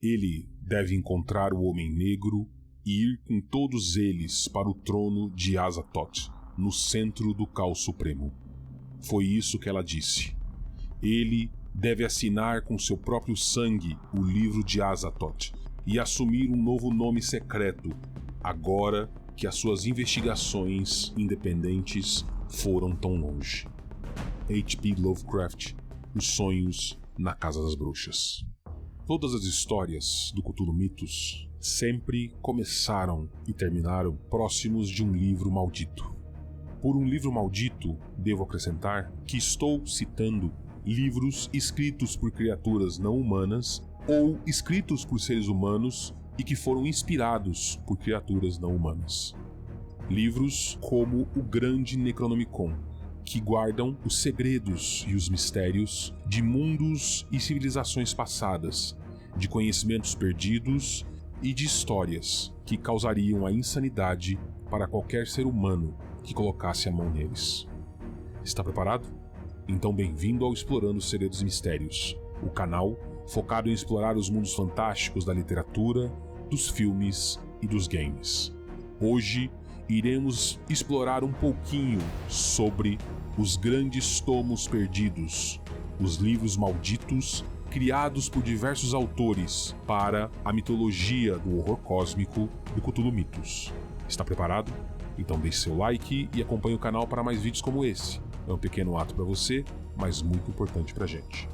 Ele deve encontrar o Homem Negro e ir com todos eles para o trono de Azathoth, no centro do Caos Supremo. Foi isso que ela disse. Ele deve assinar com seu próprio sangue o livro de Azathoth e assumir um novo nome secreto, agora que as suas investigações independentes foram tão longe. H.P. Lovecraft, Os Sonhos na Casa das Bruxas. Todas as histórias do Cthulhu Mitos sempre começaram e terminaram próximos de um livro maldito. Por um livro maldito, devo acrescentar que estou citando livros escritos por criaturas não humanas ou escritos por seres humanos e que foram inspirados por criaturas não humanas. Livros como o Grande Necronomicon, que guardam os segredos e os mistérios de mundos e civilizações passadas, de conhecimentos perdidos e de histórias que causariam a insanidade para qualquer ser humano que colocasse a mão neles. Está preparado? Então bem-vindo ao Explorando Segredos e Mistérios, o canal focado em explorar os mundos fantásticos da literatura, dos filmes e dos games. Hoje iremos explorar um pouquinho sobre os grandes tomos perdidos, os livros malditos criados por diversos autores para a mitologia do horror cósmico do Cthulhu Mitos. Está preparado? Então deixe seu like e acompanhe o canal para mais vídeos como esse. É um pequeno ato para você, mas muito importante pra gente.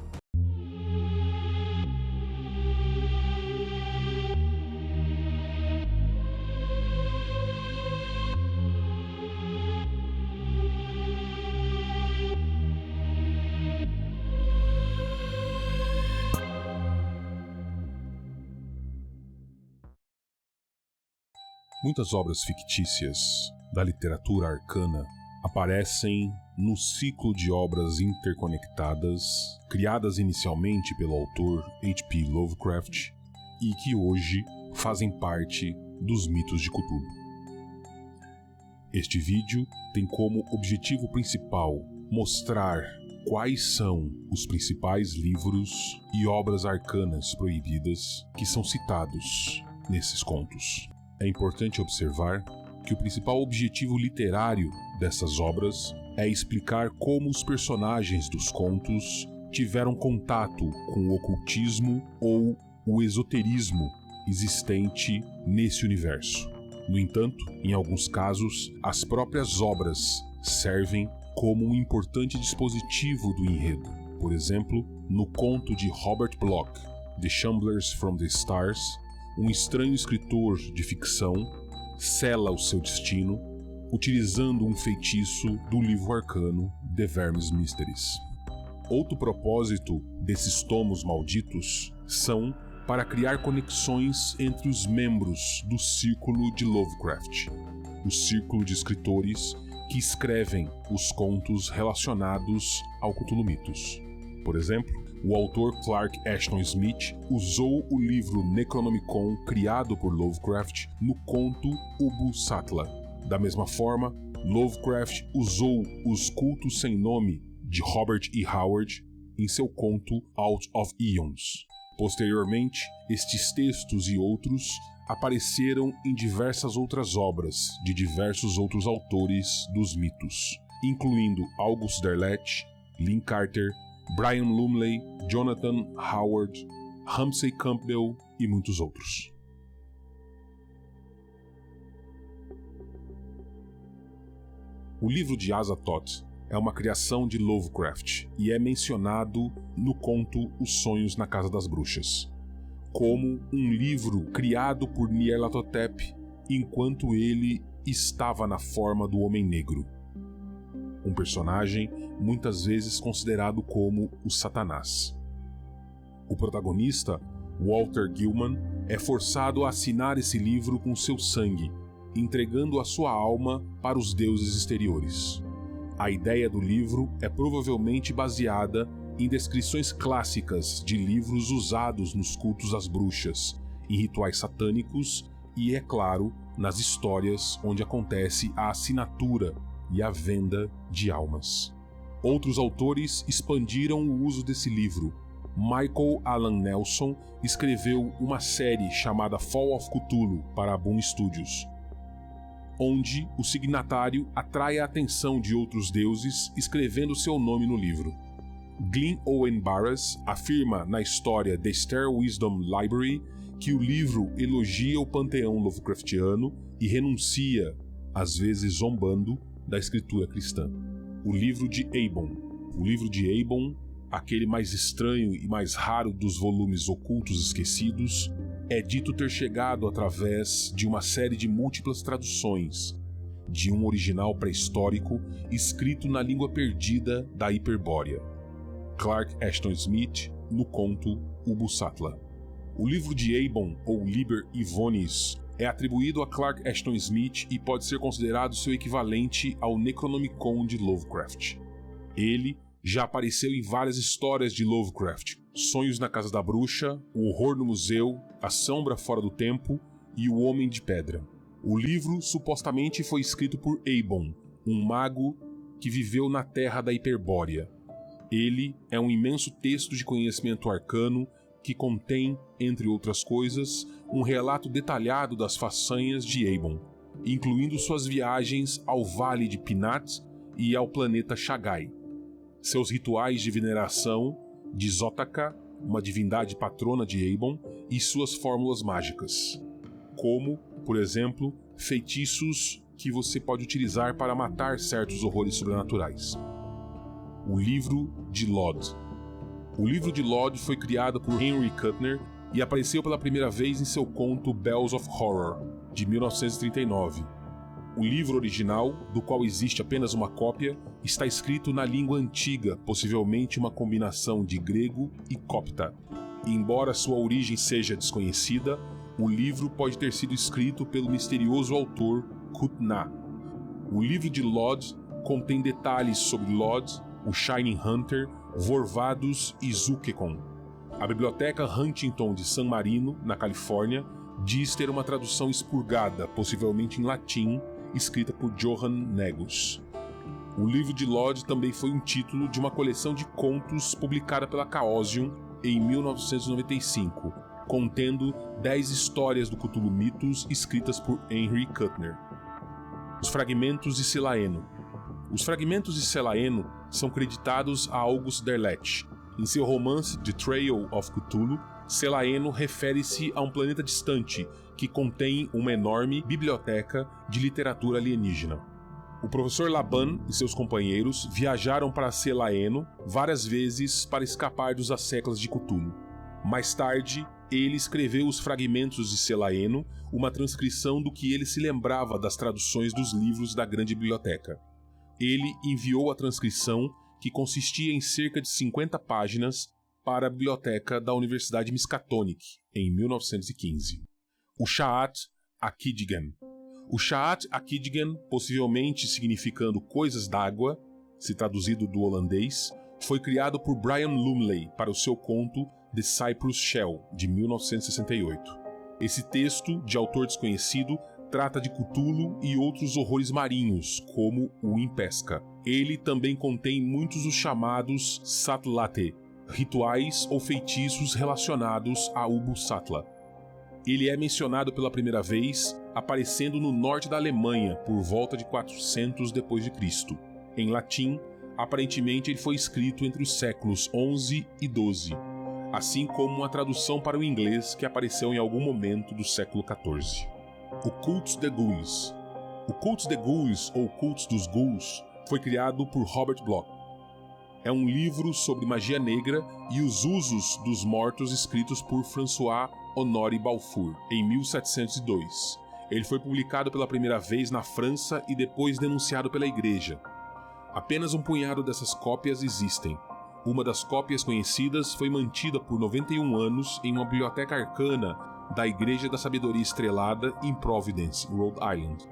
Muitas obras fictícias da literatura arcana aparecem no ciclo de obras interconectadas criadas inicialmente pelo autor H.P. Lovecraft e que hoje fazem parte dos mitos de Cthulhu. Este vídeo tem como objetivo principal mostrar quais são os principais livros e obras arcanas proibidas que são citados nesses contos. É importante observar que o principal objetivo literário dessas obras é explicar como os personagens dos contos tiveram contato com o ocultismo ou o esoterismo existente nesse universo. No entanto, em alguns casos, as próprias obras servem como um importante dispositivo do enredo. Por exemplo, no conto de Robert Bloch, The Shamblers from the Stars, um estranho escritor de ficção sela o seu destino utilizando um feitiço do livro arcano The Vermis Mysteries. Outro propósito desses tomos malditos são para criar conexões entre os membros do círculo de Lovecraft, o círculo de escritores que escrevem os contos relacionados ao Cthulhu Mitos. Por exemplo, o autor Clark Ashton Smith usou o livro Necronomicon criado por Lovecraft no conto Ubu Satla. Da mesma forma, Lovecraft usou os Cultos Sem Nome de Robert E. Howard em seu conto Out of Eons. Posteriormente, estes textos e outros apareceram em diversas outras obras de diversos outros autores dos mitos, incluindo August Derleth, Lin Carter, Brian Lumley, Jonathan Howard, Ramsey Campbell e muitos outros. O livro de Azathoth é uma criação de Lovecraft e é mencionado no conto Os Sonhos na Casa das Bruxas, como um livro criado por Nyarlathotep enquanto ele estava na forma do Homem Negro, um personagem muitas vezes considerado como o Satanás. O protagonista, Walter Gilman, é forçado a assinar esse livro com seu sangue, entregando a sua alma para os deuses exteriores. A ideia do livro é provavelmente baseada em descrições clássicas de livros usados nos cultos às bruxas, em rituais satânicos e, é claro, nas histórias onde acontece a assinatura e a venda de almas. Outros autores expandiram o uso desse livro, Michael Alan Nelson escreveu uma série chamada Fall of Cthulhu para a Boom Studios, onde o signatário atrai a atenção de outros deuses escrevendo seu nome no livro. Glyn Owen Barras afirma na história The Star Wisdom Library que o livro elogia o panteão Lovecraftiano e renuncia, às vezes zombando, da escritura cristã. O livro de Eibon. O livro de Eibon, aquele mais estranho e mais raro dos volumes ocultos esquecidos, é dito ter chegado através de uma série de múltiplas traduções, de um original pré-histórico escrito na língua perdida da Hiperbórea. Clark Ashton Smith, no conto Ubusatla. O livro de Eibon, ou Liber Ivonis, é atribuído a Clark Ashton Smith e pode ser considerado seu equivalente ao Necronomicon de Lovecraft. Ele já apareceu em várias histórias de Lovecraft: Sonhos na Casa da Bruxa, O Horror no Museu, A Sombra Fora do Tempo e O Homem de Pedra. O livro supostamente foi escrito por Eibon, um mago que viveu na Terra da Hiperbórea. Ele é um imenso texto de conhecimento arcano que contém, entre outras coisas, um relato detalhado das façanhas de Eibon, incluindo suas viagens ao Vale de Pinat e ao planeta Shagai, seus rituais de veneração de Zotaka, uma divindade patrona de Eibon, e suas fórmulas mágicas, como, por exemplo, feitiços que você pode utilizar para matar certos horrores sobrenaturais. O livro de Lod. O livro de Lod foi criado por Henry Kuttner e apareceu pela primeira vez em seu conto Bells of Horror, de 1939. O livro original, do qual existe apenas uma cópia, está escrito na língua antiga, possivelmente uma combinação de grego e copta. E embora sua origem seja desconhecida, o livro pode ter sido escrito pelo misterioso autor Kutna. O livro de Lod contém detalhes sobre Lod, o Shining Hunter, Vorvados e Zukekon. A Biblioteca Huntington de San Marino, na Califórnia, diz ter uma tradução expurgada, possivelmente em latim, escrita por Johann Negus. O livro de Lod também foi um título de uma coleção de contos publicada pela Chaosium em 1995, contendo 10 histórias do Cthulhu Mitos escritas por Henry Kuttner. Os Fragmentos de Selaeno. Os Fragmentos de Selaeno são creditados a August Derleth. Em seu romance The Trail of Cthulhu, Selaeno refere-se a um planeta distante que contém uma enorme biblioteca de literatura alienígena. O professor Laban e seus companheiros viajaram para Selaeno várias vezes para escapar dos asseclas de Cthulhu. Mais tarde, ele escreveu Os Fragmentos de Selaeno, uma transcrição do que ele se lembrava das traduções dos livros da grande biblioteca. Ele enviou a transcrição, que consistia em cerca de 50 páginas, para a biblioteca da Universidade Miskatonic, em 1915. O Shaat Akidgen. O Shaat Akidgen, possivelmente significando coisas d'água, se traduzido do holandês, foi criado por Brian Lumley para o seu conto The Cyprus Shell, de 1968. Esse texto, de autor desconhecido, trata de Cthulhu e outros horrores marinhos, como o Impesca. Ele também contém muitos dos chamados Satlate, rituais ou feitiços relacionados a Ubusatla. Ele é mencionado pela primeira vez aparecendo no norte da Alemanha por volta de 400 d.C. Em latim, aparentemente ele foi escrito entre os séculos 11 e 12, assim como uma tradução para o inglês que apareceu em algum momento do século 14. O Cults de Ghouls. O Cults de Ghouls, ou Cultos dos Ghouls, foi criado por Robert Bloch. É um livro sobre magia negra e os usos dos mortos escritos por François Honoré Balfour, em 1702. Ele foi publicado pela primeira vez na França e depois denunciado pela Igreja. Apenas um punhado dessas cópias existem. Uma das cópias conhecidas foi mantida por 91 anos em uma biblioteca arcana da Igreja da Sabedoria Estrelada em Providence, Rhode Island.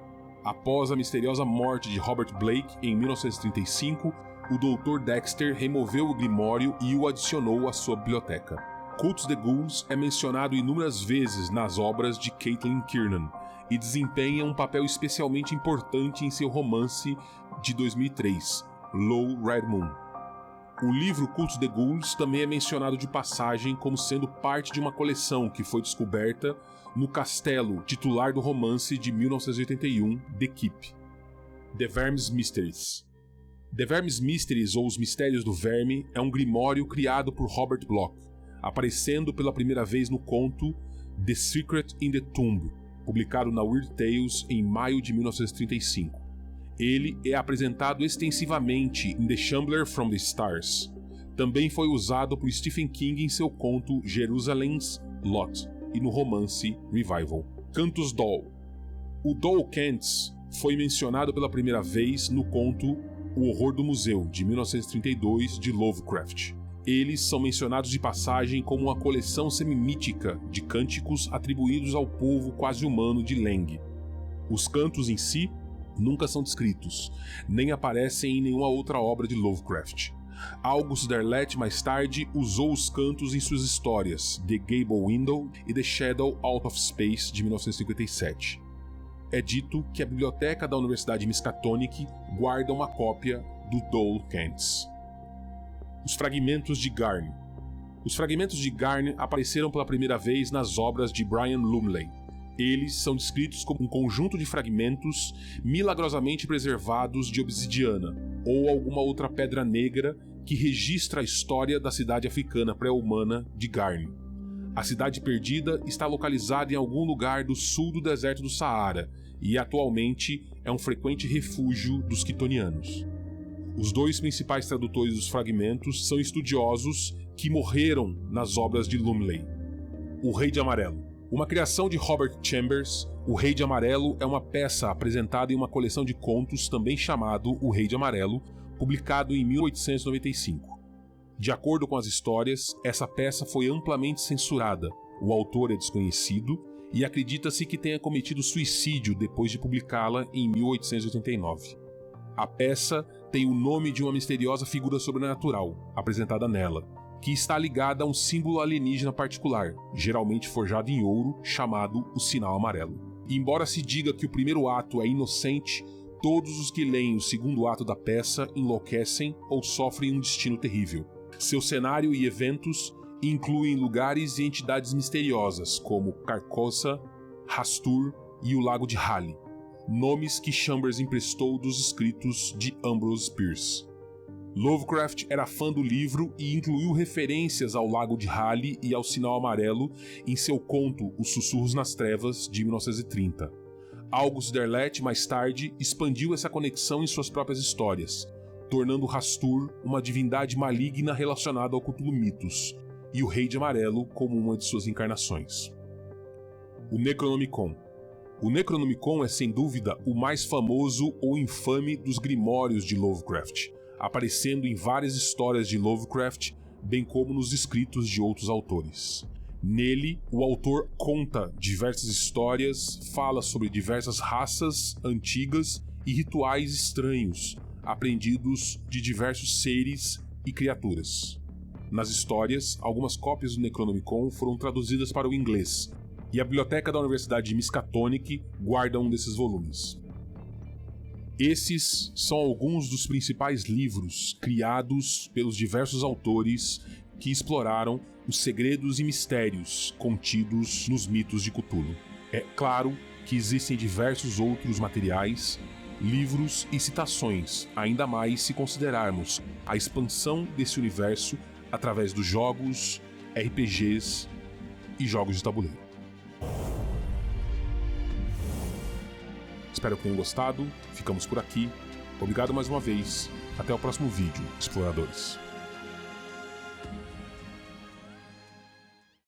Após a misteriosa morte de Robert Blake em 1935, o Dr. Dexter removeu o grimório e o adicionou à sua biblioteca. Cults de Ghouls é mencionado inúmeras vezes nas obras de Caitlin Kiernan e desempenha um papel especialmente importante em seu romance de 2003, Low Red Moon. O livro Cult the Ghouls também é mencionado de passagem como sendo parte de uma coleção que foi descoberta no castelo titular do romance de 1981, The Keep. The Verme's Mysteries. The Verme's Mysteries, ou Os Mistérios do Verme, é um grimório criado por Robert Bloch, aparecendo pela primeira vez no conto The Secret in the Tomb, publicado na Weird Tales em maio de 1935. Ele é apresentado extensivamente em The Shambler from the Stars. Também foi usado por Stephen King em seu conto Jerusalem's Lot e no romance Revival. Cantus Dol. O Dol Cantus foi mencionado pela primeira vez no conto O Horror do Museu, de 1932, de Lovecraft. Eles são mencionados de passagem como uma coleção semimítica de cânticos atribuídos ao povo quase humano de Leng. Os cantos em si nunca são descritos, nem aparecem em nenhuma outra obra de Lovecraft. August Derleth mais tarde usou os cantos em suas histórias The Gable Window e The Shadow Out of Space, de 1957. É dito que a biblioteca da Universidade Miskatonic guarda uma cópia do Dol Cantus. Os fragmentos de Garn. Os fragmentos de Garn apareceram pela primeira vez nas obras de Brian Lumley. Eles são descritos como um conjunto de fragmentos milagrosamente preservados de obsidiana ou alguma outra pedra negra que registra a história da cidade africana pré-humana de Garn. A cidade perdida está localizada em algum lugar do sul do deserto do Saara e atualmente é um frequente refúgio dos quitonianos. Os dois principais tradutores dos fragmentos são estudiosos que morreram nas obras de Lumley. O Rei de Amarelo. Uma criação de Robert Chambers, O Rei de Amarelo é uma peça apresentada em uma coleção de contos também chamado O Rei de Amarelo, publicado em 1895. De acordo com as histórias, essa peça foi amplamente censurada. O autor é desconhecido e acredita-se que tenha cometido suicídio depois de publicá-la em 1889. A peça tem o nome de uma misteriosa figura sobrenatural, apresentada nela, que está ligada a um símbolo alienígena particular, geralmente forjado em ouro, chamado o Sinal Amarelo. E embora se diga que o primeiro ato é inocente, todos os que leem o segundo ato da peça enlouquecem ou sofrem um destino terrível. Seu cenário e eventos incluem lugares e entidades misteriosas, como Carcosa, Hastur e o Lago de Hali, nomes que Chambers emprestou dos escritos de Ambrose Bierce. Lovecraft era fã do livro e incluiu referências ao Lago de Hali e ao Sinal Amarelo em seu conto Os Sussurros nas Trevas, de 1930. August Derleth, mais tarde, expandiu essa conexão em suas próprias histórias, tornando Hastur uma divindade maligna relacionada ao Cthulhu Mitos, e o Rei de Amarelo como uma de suas encarnações. O Necronomicon. O Necronomicon é, sem dúvida, o mais famoso ou infame dos grimórios de Lovecraft, aparecendo em várias histórias de Lovecraft, bem como nos escritos de outros autores. Nele, o autor conta diversas histórias, fala sobre diversas raças antigas e rituais estranhos, aprendidos de diversos seres e criaturas. Nas histórias, algumas cópias do Necronomicon foram traduzidas para o inglês, e a biblioteca da Universidade de Miskatonic guarda um desses volumes. Esses são alguns dos principais livros criados pelos diversos autores que exploraram os segredos e mistérios contidos nos mitos de Cthulhu. É claro que existem diversos outros materiais, livros e citações, ainda mais se considerarmos a expansão desse universo através dos jogos, RPGs e jogos de tabuleiro. Espero que tenham gostado, ficamos por aqui. Obrigado mais uma vez, até o próximo vídeo, exploradores.